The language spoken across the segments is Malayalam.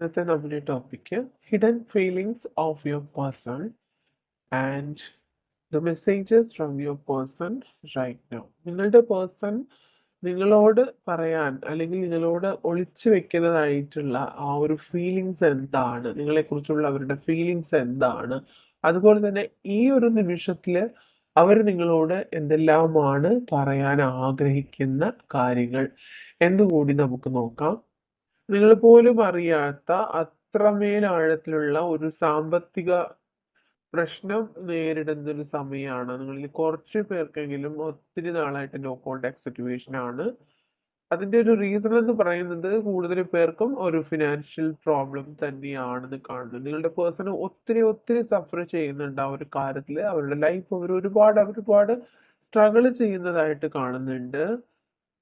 ഇന്നത്തെ നമ്മുടെ topic hidden feelings of your person and the messages from your person right now. നിങ്ങളുടെ പേഴ്സൺ നിങ്ങളോട് പറയാൻ അല്ലെങ്കിൽ നിങ്ങളോട് ഒളിച്ചു വെക്കുന്നതായിട്ടുള്ള ആ ഒരു ഫീലിങ്സ് എന്താണ്, നിങ്ങളെക്കുറിച്ചുള്ള അവരുടെ ഫീലിങ്സ് എന്താണ്, അതുപോലെ തന്നെ ഈ ഒരു നിമിഷത്തിൽ അവർ നിങ്ങളോട് എന്തെല്ലാമാണ് പറയാൻ ആഗ്രഹിക്കുന്ന കാര്യങ്ങൾ എന്നുകൂടി നമുക്ക് നോക്കാം. നിങ്ങൾ പോലും അറിയാത്ത അത്രമേൽ ആഴത്തിലുള്ള ഒരു സാമ്പത്തിക പ്രശ്നം നേരിടുന്ന ഒരു സമയമാണ്. നിങ്ങളിൽ കുറച്ച് പേർക്കെങ്കിലും ഒത്തിരി നാളായിട്ട് നോ കോണ്ടാക്ട് സിറ്റുവേഷൻ ആണ്. അതിന്റെ ഒരു റീസൺ എന്ന് പറയുന്നത് കൂടുതൽ പേർക്കും ഒരു ഫിനാൻഷ്യൽ പ്രോബ്ലം തന്നെയാണെന്ന് കാണുന്നു. നിങ്ങളുടെ പേഴ്സൺ ഒത്തിരി ഒത്തിരി സഫർ ചെയ്യുന്നുണ്ട് ആ ഒരു കാര്യത്തിൽ. അവരുടെ ലൈഫ് അവർ ഒരുപാട് സ്ട്രഗിൾ ചെയ്യുന്നതായിട്ട് കാണുന്നുണ്ട്.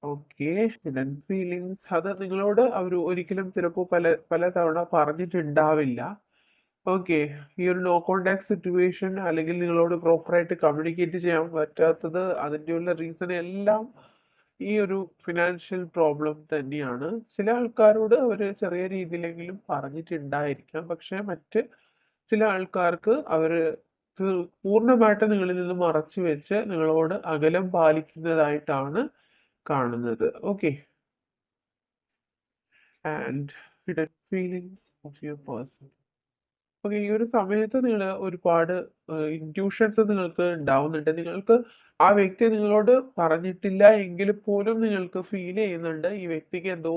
ഓക്കെ. ഹിഡൻ ഫീലിങ്സ് അത് നിങ്ങളോട് അവർ ഒരിക്കലും ചിലപ്പോൾ പല തവണ പറഞ്ഞിട്ടുണ്ടാവില്ല. ഓക്കെ. ഈ ഒരു നോ കോണ്ടാക്ട് സിറ്റുവേഷൻ അല്ലെങ്കിൽ നിങ്ങളോട് പ്രോപ്പറായിട്ട് കമ്മ്യൂണിക്കേറ്റ് ചെയ്യാൻ പറ്റാത്തത് അതിൻ്റെയുള്ള റീസൺ എല്ലാം ഈ ഒരു ഫിനാൻഷ്യൽ പ്രോബ്ലം തന്നെയാണ്. ചില ആൾക്കാരോട് അവർ ചെറിയ രീതിയിലെങ്കിലും പറഞ്ഞിട്ടുണ്ടായിരിക്കാം, പക്ഷെ മറ്റ് ചില ആൾക്കാർക്ക് അവർ പൂർണ്ണമായിട്ട് നിങ്ങളിൽ നിന്ന് മറച്ചു വെച്ച് നിങ്ങളോട് അകലം പാലിക്കുന്നതായിട്ടാണ് കാണുന്നത്. Okay. And hidden feelings of your person. Okay. ഈ ഒരു സമയത്ത് നിങ്ങൾ ഒരുപാട് ഇൻറ്റ്യൂഷൻസ് നിങ്ങൾക്ക് ഉണ്ടാവുന്നുണ്ട്. നിങ്ങൾക്ക് ആ വ്യക്തി നിങ്ങളോട് പറഞ്ഞിട്ടില്ല എങ്കിൽ പോലും നിങ്ങൾക്ക് ഫീൽ ചെയ്യുന്നുണ്ട് ഈ വ്യക്തിക്ക് എന്തോ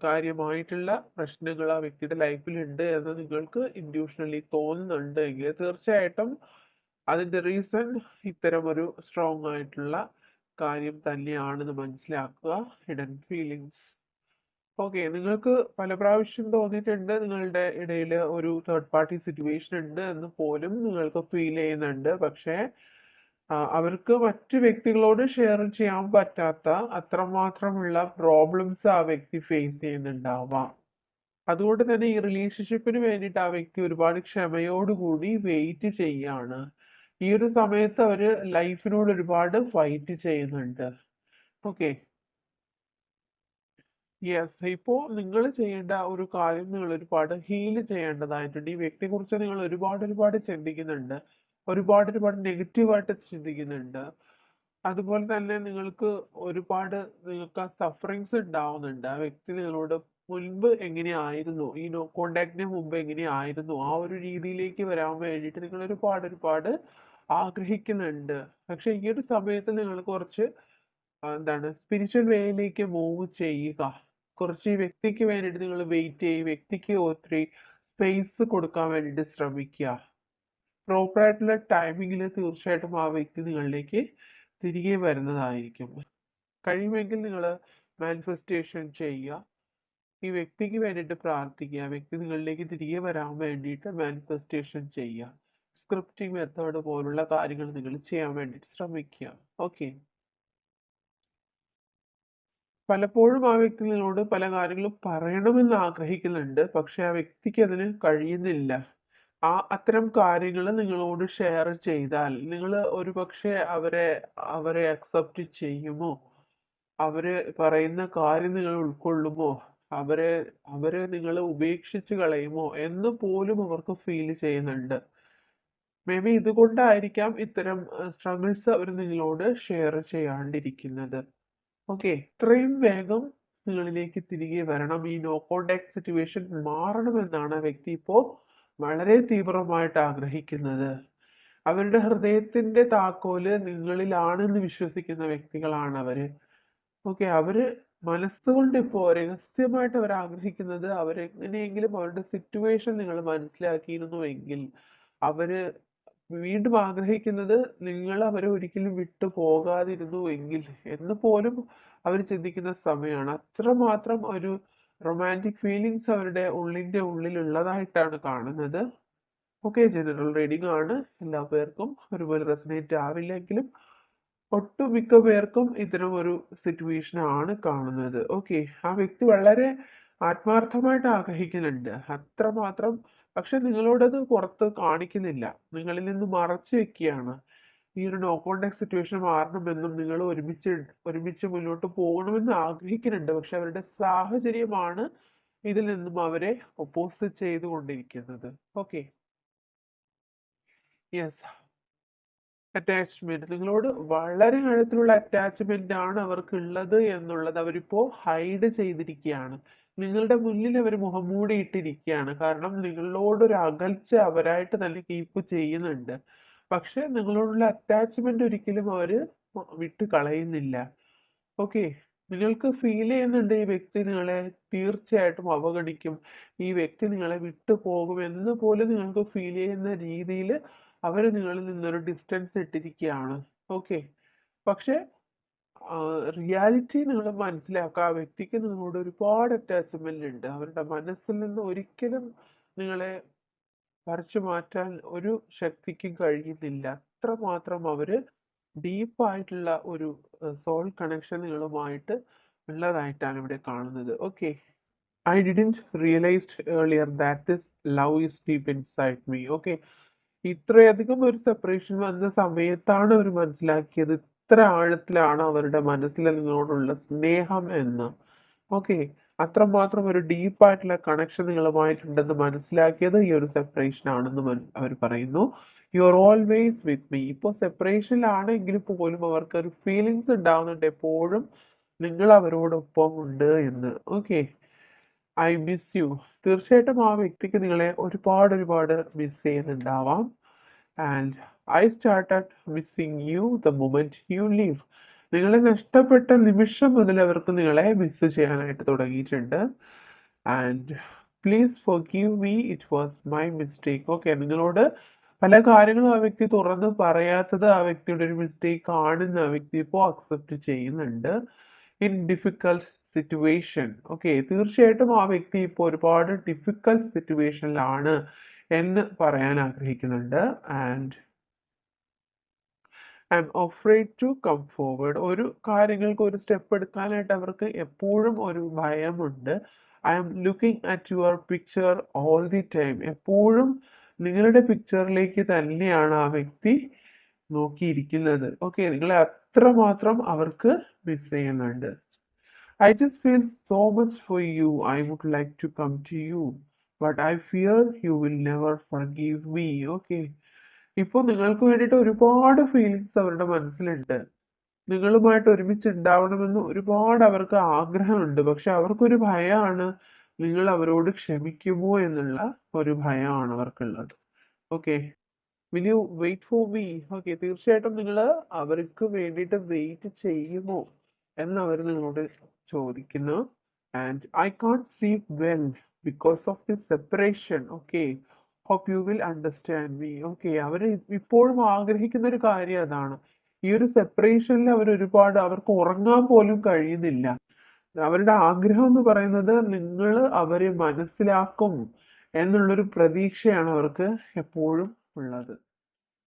കാര്യമായിട്ടുള്ള പ്രശ്നങ്ങൾ ആ വ്യക്തിയുടെ ലൈഫിലുണ്ട് എന്ന് നിങ്ങൾക്ക് ഇൻറ്റ്യൂഷണലി തോന്നുന്നുണ്ട് എങ്കിൽ തീർച്ചയായിട്ടും അതിന്റെ റീസൺ ഇത്തരം ഒരു സ്ട്രോങ് ആയിട്ടുള്ള കാര്യം തന്നെയാണെന്ന് മനസ്സിലാക്കുക. Hidden feelings. ഓക്കെ. നിങ്ങൾക്ക് പല പ്രാവശ്യം തോന്നിയിട്ടുണ്ട് നിങ്ങളുടെ ഇടയിൽ ഒരു തേർഡ് പാർട്ടി സിറ്റുവേഷൻ ഉണ്ട് എന്ന് പോലും നിങ്ങൾക്ക് ഫീൽ ചെയ്യുന്നുണ്ട്. പക്ഷേ അവർക്ക് മറ്റു വ്യക്തികളോട് ഷെയർ ചെയ്യാൻ പറ്റാത്ത അത്രമാത്രമുള്ള പ്രോബ്ലംസ് ആ വ്യക്തി ഫേസ് ചെയ്യുന്നുണ്ടാവാം. അതുകൊണ്ട് തന്നെ ഈ റിലേഷൻഷിപ്പിന് വേണ്ടിയിട്ട് ആ വ്യക്തി ഒരുപാട് ക്ഷമയോടുകൂടി വെയിറ്റ് ചെയ്യാണ്. ഈ ഒരു സമയത്ത് അവര് ലൈഫിനോട് ഒരുപാട് ഫൈറ്റ് ചെയ്യുന്നുണ്ട്. ഓക്കെ. യെസ്. ഇപ്പോ നിങ്ങൾ ചെയ്യേണ്ട ഒരു കാര്യം, നിങ്ങൾ ഒരുപാട് ഹീൽ ചെയ്യേണ്ടതായിട്ടുണ്ട്. ഈ വ്യക്തിയെക്കുറിച്ച് നിങ്ങൾ ഒരുപാട് ചിന്തിക്കുന്നുണ്ട്. ഒരുപാട് നെഗറ്റീവായിട്ട് ചിന്തിക്കുന്നുണ്ട്. അതുപോലെ തന്നെ നിങ്ങൾക്ക് ആ സഫറിങ്സ് ഉണ്ടാവുന്നുണ്ട്. ആ വ്യക്തി നിങ്ങളോട് മുൻപ് എങ്ങനെയായിരുന്നു, ഈ നോ കോണ്ടാക്ടിന് മുമ്പ് എങ്ങനെയായിരുന്നു, ആ ഒരു രീതിയിലേക്ക് വരാൻ വേണ്ടിയിട്ട് നിങ്ങൾ ഒരുപാട് ആഗ്രഹിക്കുന്നുണ്ട്. പക്ഷെ ഈ ഒരു സമയത്ത് നിങ്ങൾ കുറച്ച് എന്താണ് സ്പിരിച്വൽ വേയിലേക്ക് മൂവ് ചെയ്യുക. കുറച്ച് ഈ വ്യക്തിക്ക് വേണ്ടിയിട്ട് നിങ്ങൾ വെയിറ്റ് ചെയ്യും. വ്യക്തിക്ക് ഒത്തിരി സ്പേസ് കൊടുക്കാൻ വേണ്ടിയിട്ട് ശ്രമിക്കുക. പ്രോപ്പറായിട്ടുള്ള ടൈമിങ്ങിൽ തീർച്ചയായിട്ടും ആ വ്യക്തി നിങ്ങളിലേക്ക് തിരികെ വരുന്നതായിരിക്കും. കഴിയുമെങ്കിൽ നിങ്ങൾ മാനിഫെസ്റ്റേഷൻ ചെയ്യുക. ഈ വ്യക്തിക്ക് വേണ്ടിയിട്ട് പ്രാർത്ഥിക്കുക. വ്യക്തി നിങ്ങളിലേക്ക് തിരികെ വരാൻ വേണ്ടിയിട്ട് മാനിഫെസ്റ്റേഷൻ ചെയ്യുക. സ്ക്രിപ്റ്റിംഗ് മെത്തേഡ് പോലുള്ള കാര്യങ്ങൾ നിങ്ങൾ ചെയ്യാൻ വേണ്ടിയിട്ട് ശ്രമിക്കുക. ഓക്കെ. പലപ്പോഴും ആ വ്യക്തി നിങ്ങളോട് പല കാര്യങ്ങളും പറയണമെന്ന് ആഗ്രഹിക്കുന്നുണ്ട്. പക്ഷെ ആ വ്യക്തിക്ക് അതിന് കഴിയുന്നില്ല. അത്തരം കാര്യങ്ങൾ നിങ്ങളോട് ഷെയർ ചെയ്താൽ നിങ്ങൾ ഒരുപക്ഷെ അവരെ അവരെ അക്സെപ്റ്റ് ചെയ്യുമോ? അവര് പറയുന്ന കാര്യം നിങ്ങൾ ഉൾക്കൊള്ളുമോ? അവരെ അവരെ നിങ്ങൾ ഉപേക്ഷിച്ച് കളയുമോ എന്ന് പോലും അവർക്ക് ഫീൽ ചെയ്യുന്നുണ്ട്. മേ ബി ഇതുകൊണ്ടായിരിക്കാം ഇത്തരം സ്ട്രഗിൾസ് അവർ നിങ്ങളോട് ഷെയർ ചെയ്യാണ്ടിരിക്കുന്നത്. ഓക്കെ. എത്രയും വേഗം നിങ്ങളിലേക്ക് തിരികെ വരണം. ഈ നോ കോണ്ടാക്ട് സിറ്റുവേഷൻ മാറണമെന്നാണ് ആ വ്യക്തി ഇപ്പോ വളരെ തീവ്രമായിട്ട് ആഗ്രഹിക്കുന്നത്. അവരുടെ ഹൃദയത്തിന്റെ താക്കോല് നിങ്ങളിലാണെന്ന് വിശ്വസിക്കുന്ന വ്യക്തികളാണ് അവര്. ഓക്കെ. അവര് മനസ്സുകൊണ്ട് ഇപ്പോ രഹസ്യമായിട്ട് അവർ ആഗ്രഹിക്കുന്നത്, അവരെങ്ങനെയെങ്കിലും അവരുടെ സിറ്റുവേഷൻ നിങ്ങൾ മനസ്സിലാക്കിയിരുന്നുവെങ്കിൽ അവര് വീണ്ടും ആഗ്രഹിക്കുന്നത് നിങ്ങൾ അവരെ ഒരിക്കലും വിട്ടു പോകാതിരുന്നു എങ്കിൽ എന്ന് പോലും അവർ ചിന്തിക്കുന്ന സമയമാണ്. അത്രമാത്രം ഒരു റൊമാൻറ്റിക് ഫീലിങ്സ് അവരുടെ ഉള്ളിന്റെ ഉള്ളിലുള്ളതായിട്ടാണ് കാണുന്നത്. ഓക്കെ. ജനറൽ റീഡിംഗ് ആണ്. എല്ലാ പേർക്കും ഒരുപോലെ റെസനേറ്റ് ആവില്ലെങ്കിലും ഒട്ടുമിക്ക പേർക്കും ഇത്തരം ഒരു സിറ്റുവേഷൻ ആണ് കാണുന്നത്. ഓക്കെ. ആ വ്യക്തി വളരെ ആത്മാർത്ഥമായിട്ട് ആഗ്രഹിക്കുന്നുണ്ട് അത്രമാത്രം. പക്ഷെ നിങ്ങളോടത് പുറത്ത് കാണിക്കുന്നില്ല. നിങ്ങളിൽ നിന്ന് മറച്ചു വെക്കുകയാണ്. ഈ ഒരു നോ കോണ്ടാക്ട് സിറ്റുവേഷൻ മാറണമെന്നും നിങ്ങൾ ഒരുമിച്ച് മുന്നോട്ട് പോകണമെന്ന് ആഗ്രഹിക്കുന്നുണ്ട്. പക്ഷെ അവരുടെ സാഹചര്യമാണ് ഇതിൽ നിന്നും അവരെ ഒപ്പോസ് ചെയ്തുകൊണ്ടിരിക്കുന്നത്. Okay, yes. അറ്റാച്ച്മെന്റ്, നിങ്ങളോട് വളരെ ആഴത്തിലുള്ള അറ്റാച്ച്മെന്റ് ആണ് അവർക്ക് ഉള്ളത് എന്നുള്ളത് അവരിപ്പോ ഹൈഡ് ചെയ്തിരിക്കുകയാണ്. നിങ്ങളുടെ മുന്നിൽ അവർ മുഖം മൂടിയിട്ടിരിക്കുകയാണ്. കാരണം നിങ്ങളോടൊരു അകൽച്ച അവരായിട്ട് തന്നെ കീപ്പ് ചെയ്യുന്നുണ്ട്. പക്ഷെ നിങ്ങളോടുള്ള അറ്റാച്ച്മെന്റ് ഒരിക്കലും അവര് വിട്ട് കളയുന്നില്ല. ഓക്കെ, നിങ്ങൾക്ക് ഫീൽ ചെയ്യുന്നുണ്ട് ഈ വ്യക്തി നിങ്ങളെ തീർച്ചയായിട്ടും അവഗണിക്കും, ഈ വ്യക്തി നിങ്ങളെ വിട്ടു പോകും എന്ന് പോലും നിങ്ങൾക്ക് ഫീൽ ചെയ്യുന്ന രീതിയിൽ അവർ നിങ്ങളിൽ നിന്നൊരു ഡിസ്റ്റൻസ് ഇട്ടിരിക്കുകയാണ്. ഓക്കെ, പക്ഷെ റിയാലിറ്റി നിങ്ങൾ മനസ്സിലാക്കുക, ആ വ്യക്തിക്ക് നിങ്ങളോട് ഒരുപാട് അറ്റാച്ച്മെന്റ് ഉണ്ട്. അവരുടെ മനസ്സിൽ നിന്ന് ഒരിക്കലും നിങ്ങളെ പറിച്ചു മാറ്റാൻ ഒരു ശക്തിക്കും കഴിയുന്നില്ല. അത്രമാത്രം അവര് ഡീപ്പായിട്ടുള്ള ഒരു സോൾ കണക്ഷൻ നിങ്ങളുമായിട്ട് ഉള്ളതായിട്ടാണ് ഇവിടെ കാണുന്നത്. Okay, I didn't realised earlier that this love is deep inside me. Okay, ഇത്രയധികം ഒരു സെപ്പറേഷൻ വന്ന സമയത്താണ് അവർ മനസ്സിലാക്കിയത് ഇത്ര ആഴത്തിലാണ് അവരുടെ മനസ്സിൽ നിങ്ങളോടുള്ള സ്നേഹം എന്ന്. ഓക്കെ, അത്രമാത്രം ഒരു ഡീപ്പായിട്ടുള്ള കണക്ഷൻ നിങ്ങളുമായിട്ടുണ്ടെന്ന് മനസ്സിലാക്കിയത് ഈ ഒരു സെപ്പറേഷൻ ആണെന്ന് അവർ പറയുന്നു. You are always with me. ഇപ്പോൾ സെപ്പറേഷനിലാണെങ്കിൽ പോലും അവർക്ക് ഒരു ഫീലിങ്സ് ഉണ്ടാവുന്നുണ്ട്, എപ്പോഴും നിങ്ങൾ അവരോടൊപ്പം ഉണ്ട് എന്ന്. Okay, I miss you. തീർച്ചയായിട്ടും ആ വ്യക്തിക്ക് നിങ്ങളെ ഒരുപാട് മിസ് ചെയ്യുന്നുണ്ടാവാം. And I started missing you the moment you leave. നിങ്ങളെ നഷ്ടപ്പെട്ട നിമിഷം മുതൽ അവർക്ക് നിങ്ങളെ മിസ് ചെയ്യാനായിട്ട് തുടങ്ങിയിട്ടുണ്ട്. And please forgive me, it was my mistake. Okay, നിങ്ങളോട് പല കാര്യങ്ങളും ആ വ്യക്തി തുറന്ന് പറയാത്തത് ആ വ്യക്തിയുടെ ഒരു മിസ്റ്റേക്ക് ആണെന്ന് ആ വ്യക്തി ഇപ്പോൾ അക്സെപ്റ്റ് ചെയ്യുന്നുണ്ട്. In difficult situation. ഓക്കെ, തീർച്ചയായിട്ടും ആ വ്യക്തി ഇപ്പോൾ ഒരുപാട് ഡിഫിക്കൽട്ട് സിറ്റുവേഷനിലാണ് എന്ന് പറയാൻ ആഗ്രഹിക്കുന്നുണ്ട്. And I'm afraid to come forward. ഒരു കാര്യങ്ങൾക്ക് ഒരു സ്റ്റെപ്പ് എടുക്കാനായിട്ട് അവർക്ക് എപ്പോഴും ഒരു ഭയമുണ്ട്. I'm looking at your picture all the time. എപ്പോഴും നിങ്ങളുടെ പിക്ചറിലേക്ക് തന്നെയാണ് ആ വ്യക്തി നോക്കിയിരിക്കുന്നത്. ഓക്കെ, നിങ്ങളെ അത്രമാത്രം അവർക്ക് മിസ് ചെയ്യുന്നുണ്ട്. I just feel so much for you. I would like to come to you but I fear you will never forgive me. Okay, ഇപ്പൊ നിങ്ങൾക്ക് വേണ്ടിയിട്ട് ഒരുപാട് ഫീലിങ്സ് അവരുടെ മനസ്സിലുണ്ട്. നിങ്ങളുമായിട്ട് ഒരുമിച്ച് ഉണ്ടാവണമെന്ന് ഒരുപാട് അവർക്ക് ആഗ്രഹമുണ്ട്. പക്ഷെ അവർക്കൊരു ഭയമാണ്, നിങ്ങൾ അവരോട് ക്ഷമിക്കുമോ എന്നുള്ള ഒരു ഭയമാണ് അവർക്കുള്ളത്. Okay, will you wait for me. Okay, തീർച്ചയായിട്ടും നിങ്ങൾ അവർക്ക് വേണ്ടിയിട്ട് വെയിറ്റ് ചെയ്യുമോ എന്ന് അവർ നിങ്ങളോട് ചോദിക്കുന്നു. And I can't sleep well because of this separation. Okay, hope you will understand me. Okay, അവർ ഇപ്പോഴും ആഗ്രഹിക്കുന്ന ഒരു കാര്യം അതാണ്. ഈ ഒരു സെപ്പറേഷനിൽ അവർക്ക് ഉറങ്ങാൻ പോലും കഴിയുന്നില്ല. അവരുടെ ആഗ്രഹം എന്ന് പറയുന്നത് നിങ്ങൾ അവരെ മനസ്സിലാക്കും എന്നുള്ളൊരു പ്രതീക്ഷയാണ് അവർക്ക് എപ്പോഴും ഉള്ളത്.